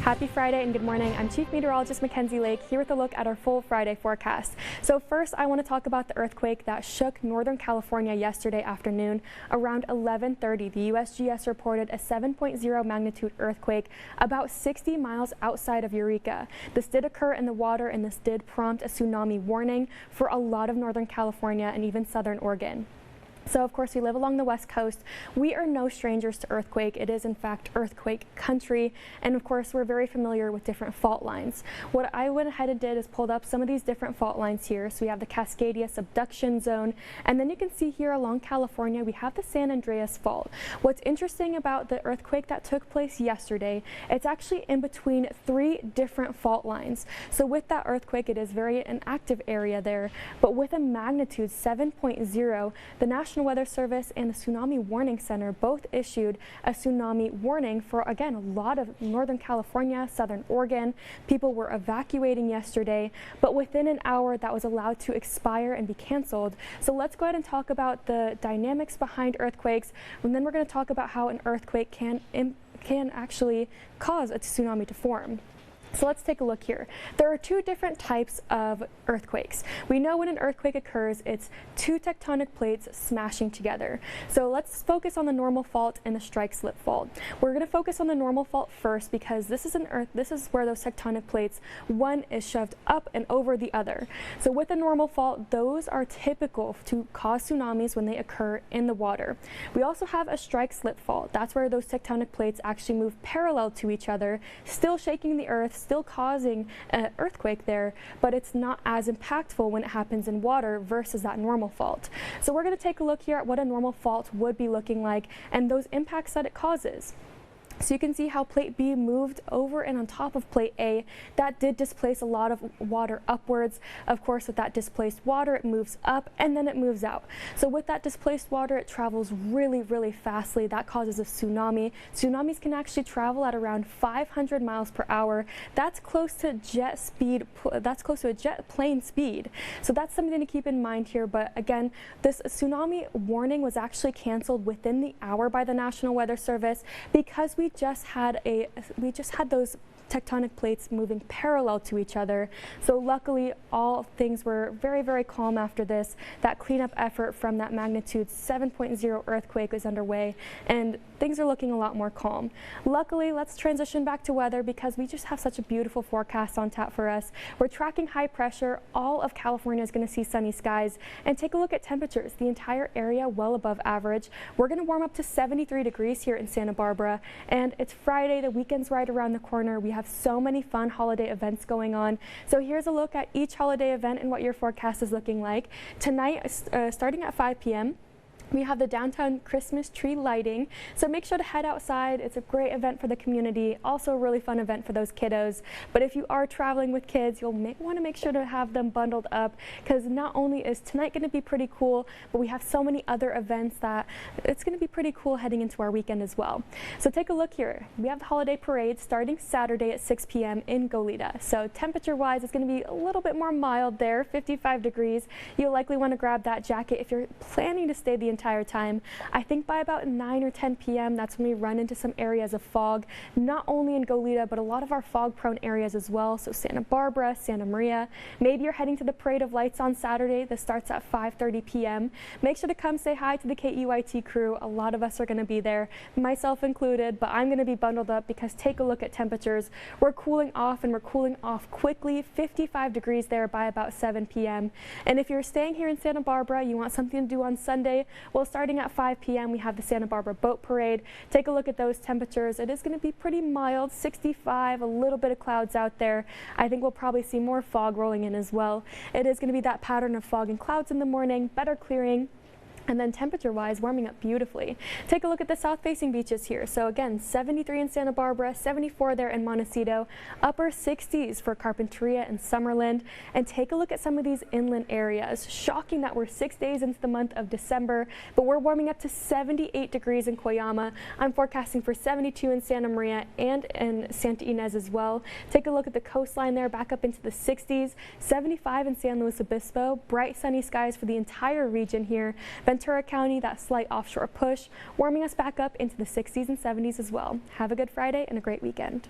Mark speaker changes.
Speaker 1: Happy Friday and good morning. I'm Chief Meteorologist Mackenzie Lake here with a look at our full Friday forecast. So first, I want to talk about the earthquake that shook Northern California yesterday afternoon. Around 11:30, the USGS reported a 7.0 magnitude earthquake about 60 miles outside of Eureka. This did occur in the water, and this did prompt a tsunami warning for a lot of Northern California and even Southern Oregon. So of course, we live along the West Coast. We are no strangers to earthquake. It is in fact earthquake country. And of course, we're very familiar with different fault lines. What I went ahead and did is pulled up some of these different fault lines here. So we have the Cascadia subduction zone. And then you can see here along California, we have the San Andreas Fault. What's interesting about the earthquake that took place yesterday, it's actually in between three different fault lines. So with that earthquake, it is an active area there. But with a magnitude 7.0, the National Weather Service and the Tsunami Warning Center both issued a tsunami warning for, again, a lot of Northern California, Southern Oregon. People were evacuating yesterday, but within an hour that was allowed to expire and be canceled. So let's go ahead and talk about the dynamics behind earthquakes, and then we're going to talk about how an earthquake can actually cause a tsunami to form. So let's take a look here. There are two different types of earthquakes. We know when an earthquake occurs, it's two tectonic plates smashing together. So let's focus on the normal fault and the strike slip fault. We're going to focus on the normal fault first because this is where those tectonic plates, one is shoved up and over the other. So with a normal fault, those are typical to cause tsunamis when they occur in the water. We also have a strike slip fault. That's where those tectonic plates actually move parallel to each other, still shaking the earth, still causing an earthquake there, but it's not as impactful when it happens in water versus that normal fault. So we're going to take a look here at what a normal fault would be looking like and those impacts that it causes. So you can see how plate B moved over and on top of plate A. That did displace a lot of water upwards. Of course, with that displaced water, it moves up and then it moves out. So with that displaced water, it travels really, really fastly. That causes a tsunami. Tsunamis can actually travel at around 500 miles per hour. That's close to jet speed. That's close to a jet plane speed. So that's something to keep in mind here. But again, this tsunami warning was actually canceled within the hour by the National Weather Service because we just had those tectonic plates moving parallel to each other. So luckily, all things were very, very calm after this. That cleanup effort from that magnitude 7.0 earthquake is underway, and things are looking a lot more calm. Luckily, let's transition back to weather because we just have such a beautiful forecast on tap for us. We're tracking high pressure. All of California is going to see sunny skies. And take a look at temperatures. The entire area well above average. We're going to warm up to 73 degrees here in Santa Barbara, and it's Friday. The weekend's right around the corner. We have so many fun holiday events going on. So here's a look at each holiday event and what your forecast is looking like. Tonight, starting at 5 p.m., we have the downtown Christmas tree lighting, so make sure to head outside. It's a great event for the community, also a really fun event for those kiddos. But if you are traveling with kids, you'll want to make sure to have them bundled up because not only is tonight going to be pretty cool, but we have so many other events that it's going to be pretty cool heading into our weekend as well. So take a look here. We have the holiday parade starting Saturday at 6 p.m. in Goleta. So temperature-wise, it's going to be a little bit more mild there, 55 degrees. You'll likely want to grab that jacket if you're planning to stay the entire time. I think by about 9 or 10 p.m. that's when we run into some areas of fog, not only in Goleta, but a lot of our fog-prone areas as well. So Santa Barbara, Santa Maria. Maybe you're heading to the Parade of Lights on Saturday. This starts at 5:30 p.m. Make sure to come say hi to the KEYT crew. A lot of us are going to be there, myself included, but I'm going to be bundled up because take a look at temperatures. We're cooling off, and we're cooling off quickly. 55 degrees there by about 7 p.m. And if you're staying here in Santa Barbara, you want something to do on Sunday, well, starting at 5 p.m. we have the Santa Barbara Boat Parade. Take a look at those temperatures. It is going to be pretty mild, 65, a little bit of clouds out there. I think we'll probably see more fog rolling in as well. It is going to be that pattern of fog and clouds in the morning, better clearing. And then temperature-wise, warming up beautifully. Take a look at the south-facing beaches here. So again, 73 in Santa Barbara, 74 there in Montecito, upper 60s for Carpinteria and Summerlin. And take a look at some of these inland areas. Shocking that we're 6 days into the month of December, but we're warming up to 78 degrees in Coyama. I'm forecasting for 72 in Santa Maria and in Santa Ynez as well. Take a look at the coastline there, back up into the 60s, 75 in San Luis Obispo. Bright sunny skies for the entire region here. Ventura County, that slight offshore push, warming us back up into the 60s and 70s as well. Have a good Friday and a great weekend.